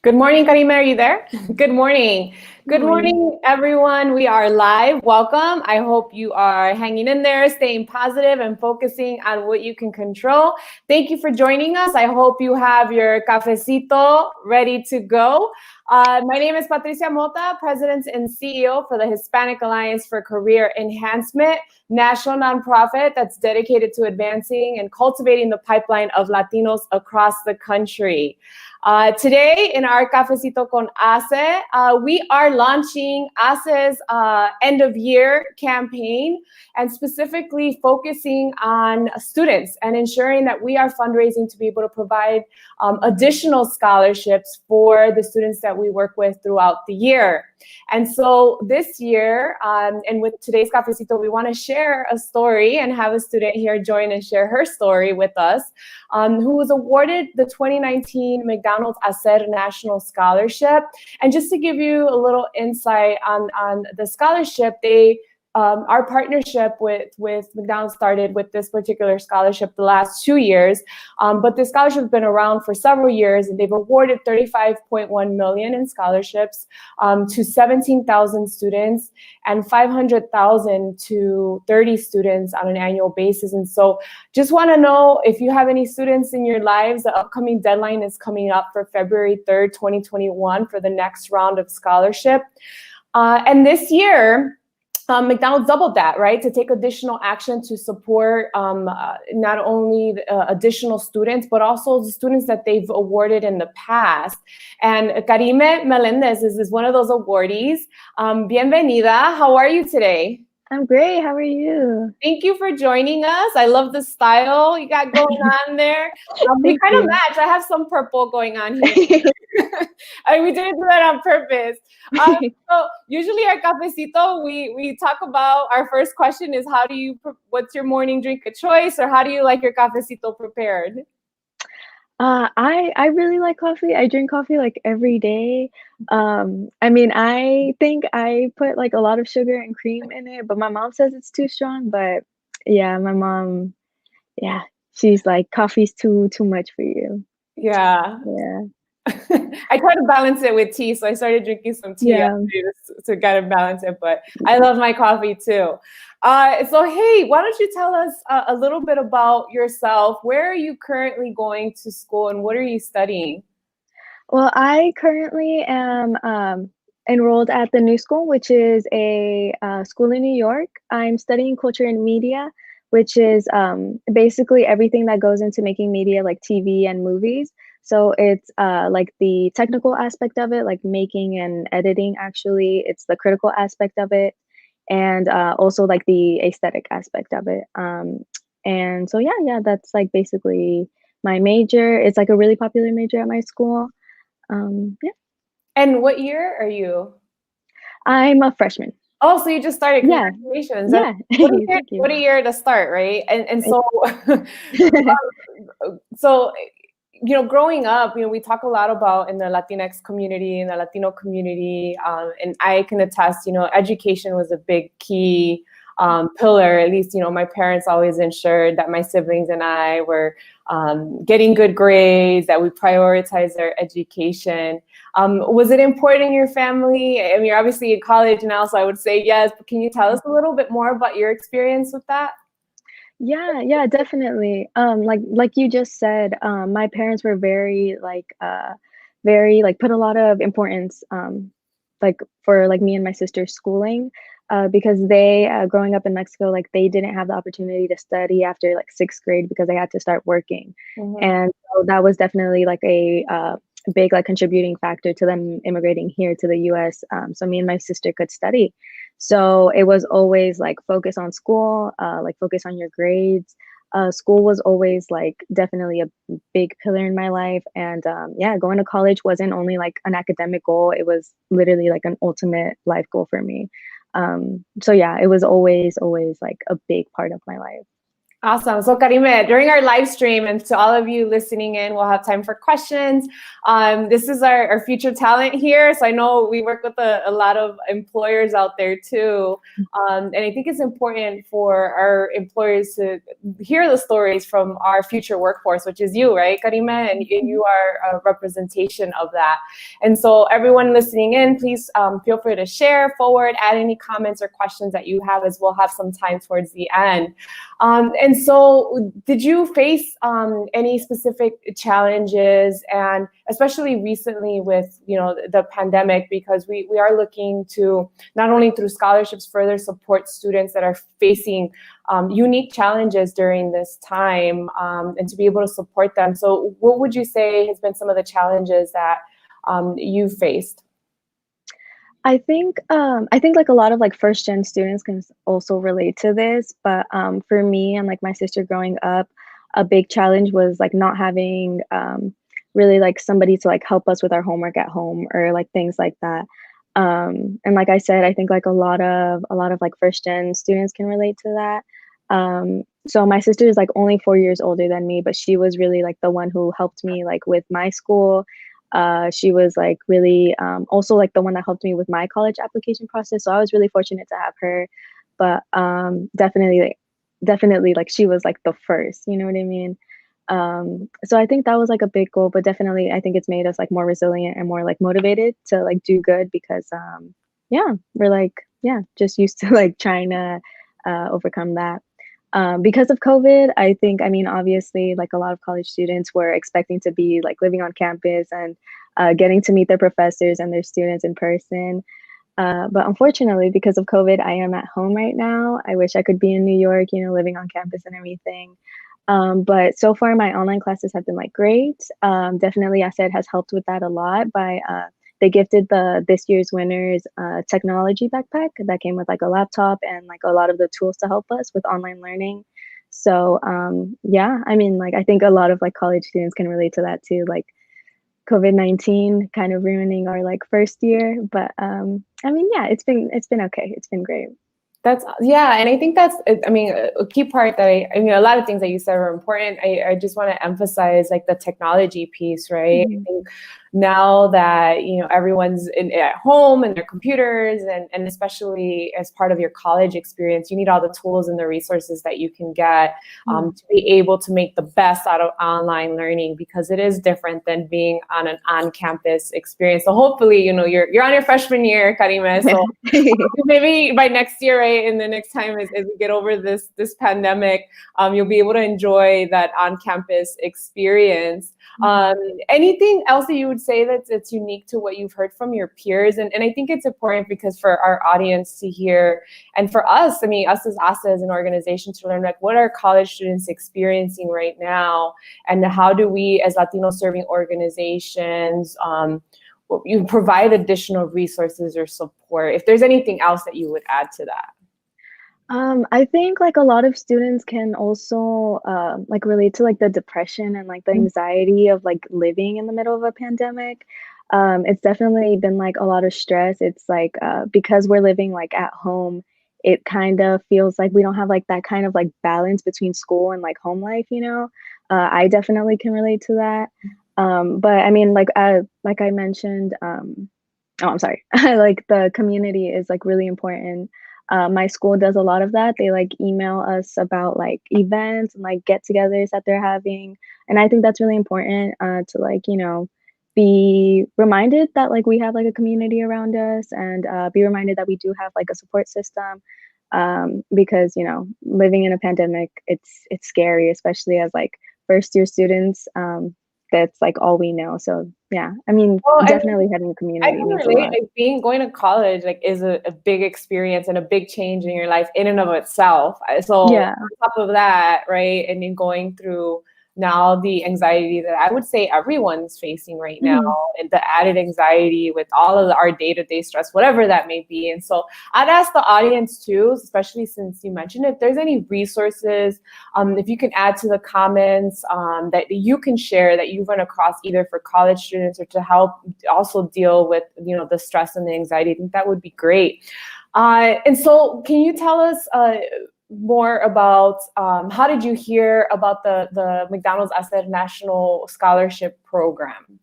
Good morning, Karime. Are you there? Good morning. Good morning, everyone. We are live. Welcome. I hope you are hanging in there, staying positive, and focusing on what you can control. Thank you for joining us. I hope you have your cafecito ready to go. My name is Patricia Mota, President and CEO for the Hispanic Alliance for Career Enhancement, national nonprofit that's dedicated to advancing and cultivating the pipeline of Latinos across the country. Today in our Cafecito con HACE, we are launching HACE's end of year campaign and specifically focusing on students and ensuring that we are fundraising to be able to provide additional scholarships for the students that we work with throughout the year. And so this year, and with today's Cafecito, we want to share a story and have a student here join and share her story with us, who was awarded the 2019 McDonald's HACER National Scholarship. And just to give you a little insight on the scholarship, our partnership with McDonald's started with this particular scholarship the last 2 years, but this scholarship has been around for several years, and they've awarded $35.1 million in scholarships to 17,000 students and 500,000 to 30 students on an annual basis. And so just want to know if you have any students in your lives. The upcoming deadline is coming up for February 3rd, 2021 for the next round of scholarship. And this year, McDonald's doubled that, right, to take additional action to support not only additional students, but also the students that they've awarded in the past. And Karime Melendez is one of those awardees. Bienvenida. How are you today? I'm great. How are you? Thank you for joining us. I love the style you got going on there. We kind of match. I have some purple going on here. We didn't do that on purpose. So usually our cafecito, we talk about, our first question is, what's your morning drink of choice, or how do you like your cafecito prepared? I really like coffee. I drink coffee like every day. I mean, I think I put like a lot of sugar and cream in it, but my mom says it's too strong. But yeah, my mom, yeah, she's like, coffee's too much for you. Yeah. Yeah. I try to balance it with tea, so I started drinking some tea to kind of balance it, but I love my coffee too. So hey, why don't you tell us a little bit about yourself? Where are you currently going to school, and what are you studying? Well, I currently am enrolled at the New School, which is a school in New York. I'm studying culture and media, which is basically everything that goes into making media, like TV and movies. So it's like the technical aspect of it, like making and editing, actually. It's the critical aspect of it, and also like the aesthetic aspect of it. And so, yeah, that's like basically my major. It's like a really popular major at my school. Yeah. And what year are you? I'm a freshman. Oh, so you just started. Yeah. Congratulations. Yeah. What a year to start, right? And so, so, you know, growing up, you know, we talk a lot about in the Latinx community, in the Latino community, and I can attest, you know, education was a big key pillar. At least, you know, my parents always ensured that my siblings and I were getting good grades, that we prioritize their education. Was it important in your family? I mean, you're obviously in college now, so I would say yes, but can you tell us a little bit more about your experience with that? Yeah, definitely. Like you just said, my parents were very put a lot of importance like for like me and my sister's schooling, because they growing up in Mexico, like they didn't have the opportunity to study after like 6th grade because they had to start working. And so that was definitely like a big like contributing factor to them immigrating here to the US, so me and my sister could study. So it was always like focus on school, like focus on your grades. School was always like definitely a big pillar in my life. And yeah, going to college wasn't only like an academic goal, it was literally like an ultimate life goal for me. So yeah, it was always like a big part of my life. Awesome. So Karime, during our live stream, and to all of you listening in, we'll have time for questions. This is our future talent here. So I know we work with a lot of employers out there too. And I think it's important for our employers to hear the stories from our future workforce, which is you, right, Karime? And you are a representation of that. And so everyone listening in, please feel free to share, forward, add any comments or questions that you have, as we'll have some time towards the end. And so did you face any specific challenges, and especially recently with, the pandemic, because we are looking to not only through scholarships further support students that are facing unique challenges during this time, and to be able to support them. So what would you say has been some of the challenges that you've faced? I think like a lot of like first gen students can also relate to this, but for me and like my sister growing up, a big challenge was like not having really like somebody to like help us with our homework at home or like things like that. And like I said, I think like a lot of like first gen students can relate to that. So my sister is like only 4 years older than me, but she was really like the one who helped me like with my school. She was like really also like the one that helped me with my college application process. So I was really fortunate to have her, but definitely like she was like the first, you know what I mean? So I think that was like a big goal, but definitely I think it's made us like more resilient and more like motivated to like do good, because yeah, we're like, yeah, just used to like trying to overcome that. Because of COVID, I think, I mean, obviously, like a lot of college students were expecting to be like living on campus and getting to meet their professors and their students in person. But unfortunately, because of COVID, I am at home right now. I wish I could be in New York, living on campus and everything. But so far, my online classes have been like great. Definitely, ACER has helped with that a lot by they gifted this year's winners technology backpack that came with like a laptop and like a lot of the tools to help us with online learning. So yeah, I mean, like I think a lot of like college students can relate to that too, like COVID-19 kind of ruining our like first year. But I mean, yeah, it's been okay. It's been great. Yeah, and I think that's, I mean, a key part that I mean, a lot of things that you said are important. I just want to emphasize like the technology piece, right? I think now that, everyone's at home and their computers, and especially as part of your college experience, you need all the tools and the resources that you can get to be able to make the best out of online learning, because it is different than being on an on-campus experience. So hopefully, you're on your freshman year, Karime, so maybe by next year, right, and the next time as we get over this pandemic, you'll be able to enjoy that on-campus experience. Anything else that you would say that's unique to what you've heard from your peers? And I think it's important because for our audience to hear, and for us, I mean, us as ASA as an organization, to learn like what are college students experiencing right now, and how do we as Latino serving organizations you provide additional resources or support, if there's anything else that you would add to that. I think like a lot of students can also like relate to like the depression and like the anxiety of like living in the middle of a pandemic. It's definitely been like a lot of stress. It's like because we're living like at home, it kind of feels like we don't have like that kind of like balance between school and like home life, I definitely can relate to that. But I mean, like I mentioned, I'm sorry, like the community is like really important. My school does a lot of that. They like email us about like events and like get-togethers that they're having, and I think that's really important to like be reminded that like we have like a community around us, and be reminded that we do have like a support system, because living in a pandemic, it's scary, especially as like first year students. That's like all we know. So yeah, I mean, definitely having a community means a lot. Like going to college like is a big experience and a big change in your life in and of itself. So yeah. On top of that, right, and then going through now the anxiety that I would say everyone's facing right now, and the added anxiety with all of our day-to-day stress, whatever that may be. And so I'd ask the audience too, especially since you mentioned, if there's any resources, if you can add to the comments that you can share that you've run across either for college students or to help also deal with the stress and the anxiety. I think that would be great. And so can you tell us more about how did you hear about the McDonald's HACER National Scholarship Program?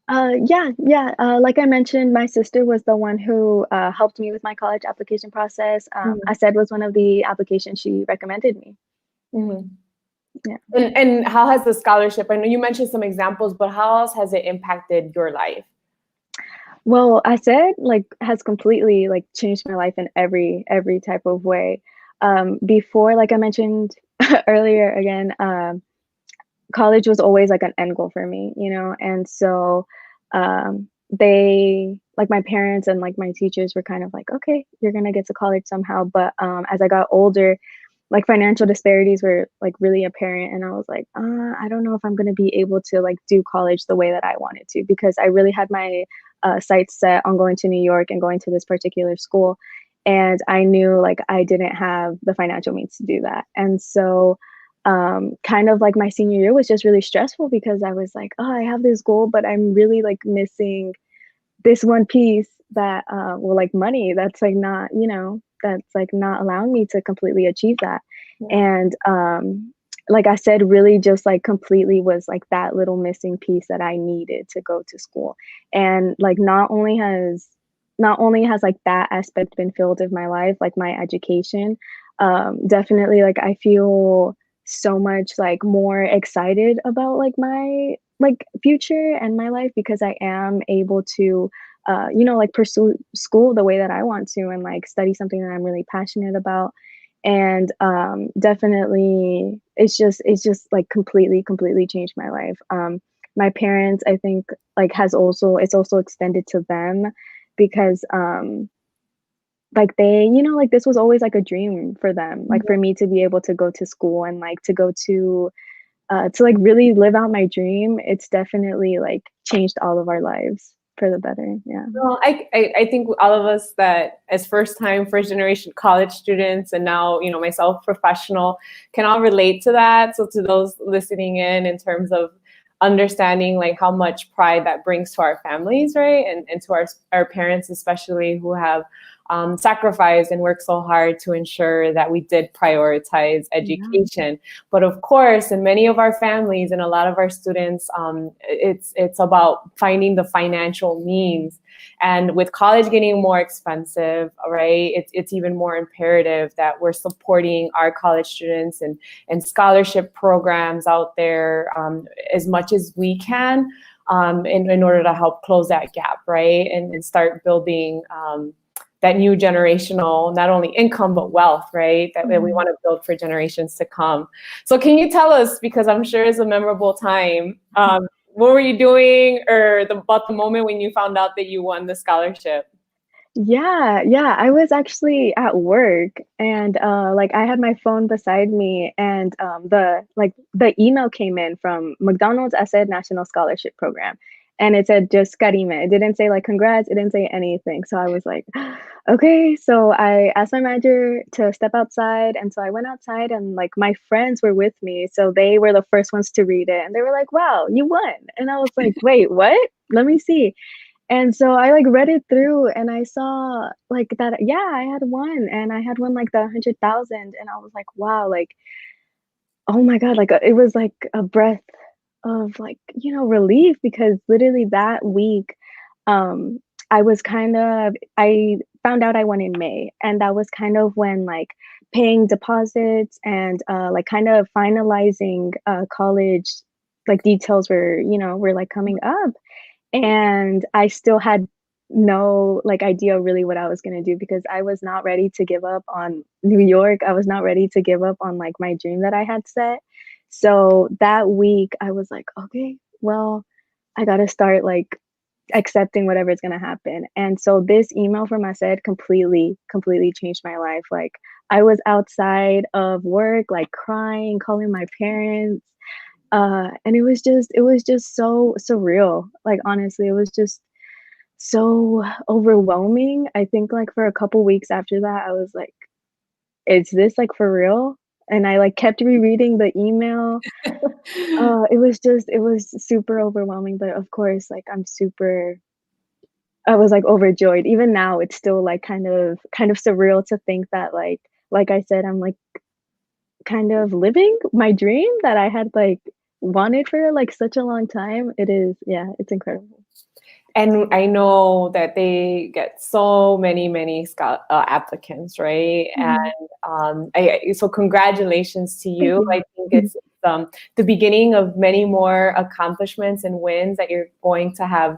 Yeah. Like I mentioned, my sister was the one who helped me with my college application process. I said was one of the applications she recommended me. Yeah. And how has the scholarship, I know you mentioned some examples, but how else has it impacted your life? Well, I said like has completely like changed my life in every type of way. Before, like I mentioned earlier, again, college was always like an end goal for me, you know, and so they like my parents and like my teachers were kind of like, okay, you're gonna get to college somehow. But as I got older, like financial disparities were like really apparent, and I was like, I don't know if I'm gonna be able to like do college the way that I wanted to, because I really had my sights set on going to New York and going to this particular school, and I knew like I didn't have the financial means to do that. And so kind of like my senior year was just really stressful because I was like, oh, I have this goal, but I'm really like missing this one piece that well, like money, that's like not, you know, that's like not allowing me to completely achieve that. And like I said, really just like completely was like that little missing piece that I needed to go to school. And like not only has like that aspect been filled of my life, like my education, definitely like I feel so much like more excited about like my like future and my life, because I am able to you know, like pursue school the way that I want to, and like study something that I'm really passionate about. And definitely it's just like completely changed my life. My parents, I think, like has also, it's also extended to them, because like they, you know, like this was always like a dream for them, like for me to be able to go to school and like to go to like really live out my dream. It's definitely like changed all of our lives for the better. Yeah. Well, I think all of us that as first generation college students, and now, you know, myself professional, can all relate to that. So to those listening in terms of understanding like how much pride that brings to our families, right? And to our parents, especially, who have sacrificed and worked so hard to ensure that we did prioritize education. But of course, in many of our families and a lot of our students, it's about finding the financial means. And with college getting more expensive, right, it's even more imperative that we're supporting our college students and scholarship programs out there as much as we can, in order to help close that gap, right, and start building that new generational, not only income, but wealth, right? That we want to build for generations to come. So can you tell us, because I'm sure it's a memorable time, what were you doing, or about the moment when you found out that you won the scholarship? Yeah, I was actually at work, and like I had my phone beside me, and the email came in from McDonald's HACER National Scholarship Program, and it said just Karime. It didn't say like congrats, it didn't say anything. So I was like, okay. So I asked my manager to step outside, and so I went outside, and like my friends were with me, so they were the first ones to read it, and they were like, wow, you won. And I was like, wait, what? Let me see. And so I like read it through, and I saw like that, yeah, I had won, and I had won like the 100,000, and I was like, wow, like, oh my God, like it was like a breath of like, you know, relief, because literally that week, um, I found out I won in May, and that was kind of when like paying deposits and like kind of finalizing college like details were like coming up. And I still had no like idea really what I was gonna do, because I was not ready to give up on New York. I was not ready to give up on like my dream that I had set. So that week I was like, okay, well, I gotta start like accepting whatever's gonna happen. And so this email from I said completely changed my life. Like I was outside of work, like crying, calling my parents, and it was just so surreal. Like honestly, it was just so overwhelming. I think like for a couple weeks after that, I was like, is this like for real? And I like kept rereading the email. It was super overwhelming, but of course, like I was like overjoyed. Even now, it's still like kind of surreal to think that like like I said, I'm like kind of living my dream that I had like wanted for like such a long time. It is, yeah, it's incredible. And I know that they get so many applicants, right? Mhm. And so congratulations to Thank you. you. I think it's the beginning of many more accomplishments and wins that you're going to have,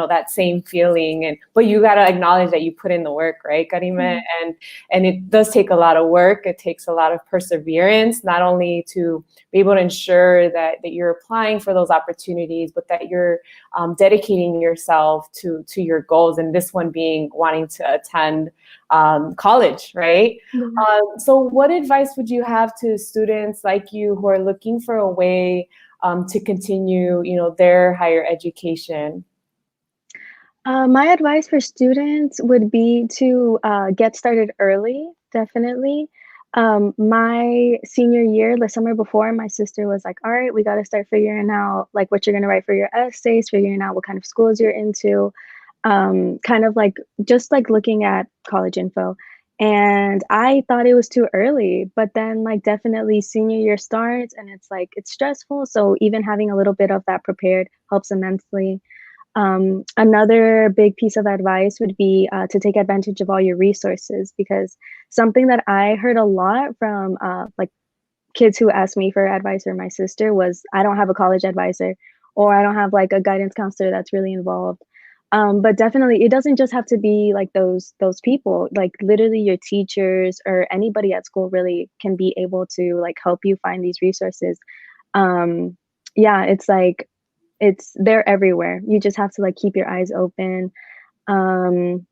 that same feeling. But you got to acknowledge that you put in the work, right, Karime? Mhm. And it does take a lot of work. It takes a lot of perseverance, not only to be able to ensure that you're applying for those opportunities, but that you're dedicating yourself to your goals, and this one being wanting to attend college, right? Yeah. So what advice would you have to students like you who are looking for a way to continue, their higher education? My advice for students would be to get started early, definitely. My senior year, the summer before, my sister was like, all right, we got to start figuring out like what you're going to write for your essays, figuring out what kind of schools you're into, kind of like just like looking at college info. And I thought it was too early, but then like definitely senior year starts and it's like it's stressful. So even having a little bit of that prepared helps immensely. Another big piece of advice would be to take advantage of all your resources, because something that I heard a lot from like kids who asked me for advice or my sister was, I don't have a college advisor, or I don't have like a guidance counselor that's really involved. But definitely, it doesn't just have to be like those people. Like literally, your teachers or anybody at school really can be able to like help you find these resources. Um, yeah, it's like they're everywhere. You just have to like keep your eyes open. Um,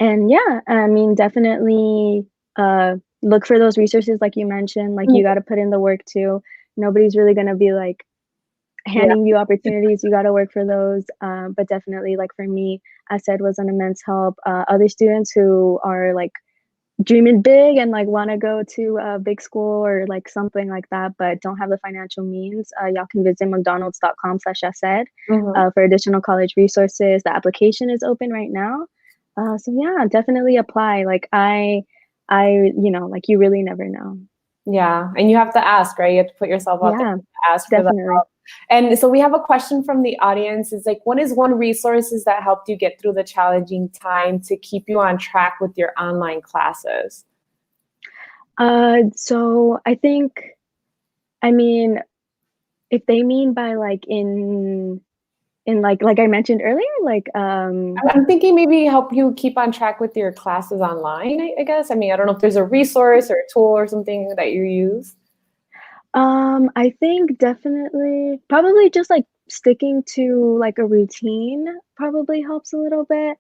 and yeah, I mean, definitely look for those resources like you mentioned. Like you got to put in the work too. Nobody's really gonna be like Yeah. handing you opportunities. You got to work for those. But definitely, like for me, I said was an immense help. Other students who are like dreaming big and like want to go to a big school or like something like that, but don't have the financial means, y'all can visit mcdonalds.com/HACER Mhm. for additional college resources. The application is open right now. So yeah, definitely apply. Like like you really never know. Yeah, and you have to ask, right? You have to put yourself out there Yeah, to ask for the definitely. help. And so we have a question from the audience. It's like, what is one resources that helped you get through the challenging time to keep you on track with your online classes? So I think, I mean, if they mean by like in like I mentioned earlier, like I'm thinking maybe help you keep on track with your classes online, I guess. I mean, I don't know if there's a resource or a tool or something that you use. I think definitely probably just like sticking to like a routine probably helps a little bit.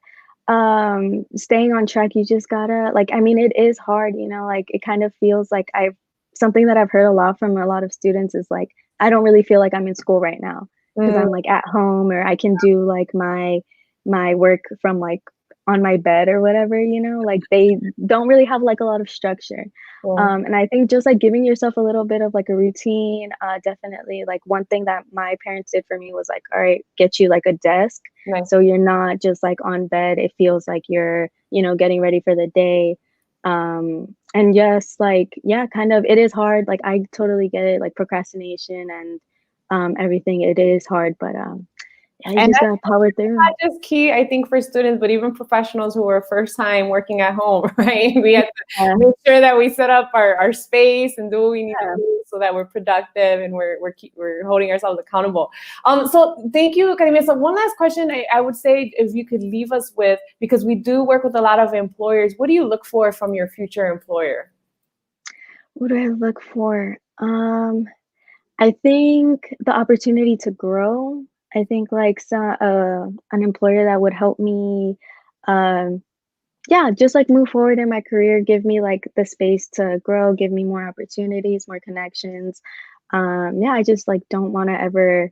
Staying on track, you just gotta like, I mean, it is hard, like it kind of feels like something that I've heard a lot from a lot of students is like, I don't really feel like I'm in school right now because Mm, I'm like at home, or I can do like my work from like on my bed or whatever, like they don't really have like a lot of structure. yeah, And I think just like giving yourself a little bit of like a routine, definitely like one thing that my parents did for me was like, all right, get you like a desk. nice. So you're not just like on bed. It feels like you're, getting ready for the day. And just like, yeah, kind of, it is hard. Like I totally get it, like procrastination and everything. It is hard, but yeah, you And just that's gotta power through. not just key, I think, for students, but even professionals who are first time working at home, right? We have to Yeah. make sure that we set up our space and do what we need to Yeah. do so that we're productive and we're holding ourselves accountable. So thank you, Karime. So one last question I would say, if you could leave us with, because we do work with a lot of employers, what do you look for from your future employer? What do I look for? I think the opportunity to grow. I think like an employer that would help me, um, yeah, just like move forward in my career, give me like the space to grow, give me more opportunities, more connections. Yeah, I just like don't want to ever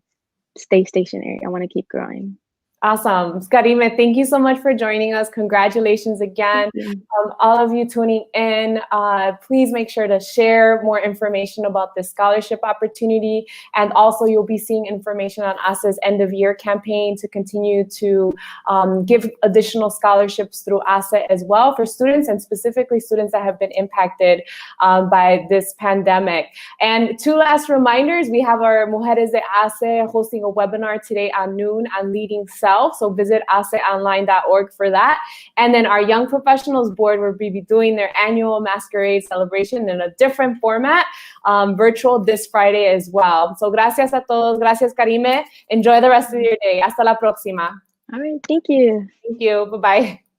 stay stationary. I want to keep growing. Awesome. Karime, thank you so much for joining us. Congratulations again. All of you tuning in, please make sure to share more information about this scholarship opportunity. And also you'll be seeing information on HACE's end of year campaign to continue to give additional scholarships through HACE as well for students, and specifically students that have been impacted by this pandemic. And two last reminders, we have our Mujeres de HACE hosting a webinar today at noon on leading self. So visit haceonline.org for that. And then our Young Professionals Board will be doing their annual masquerade celebration in a different format, virtual this Friday as well. So gracias a todos. Gracias, Karime. Enjoy the rest of your day. Hasta la próxima. All right. Thank you. Thank you. Bye-bye.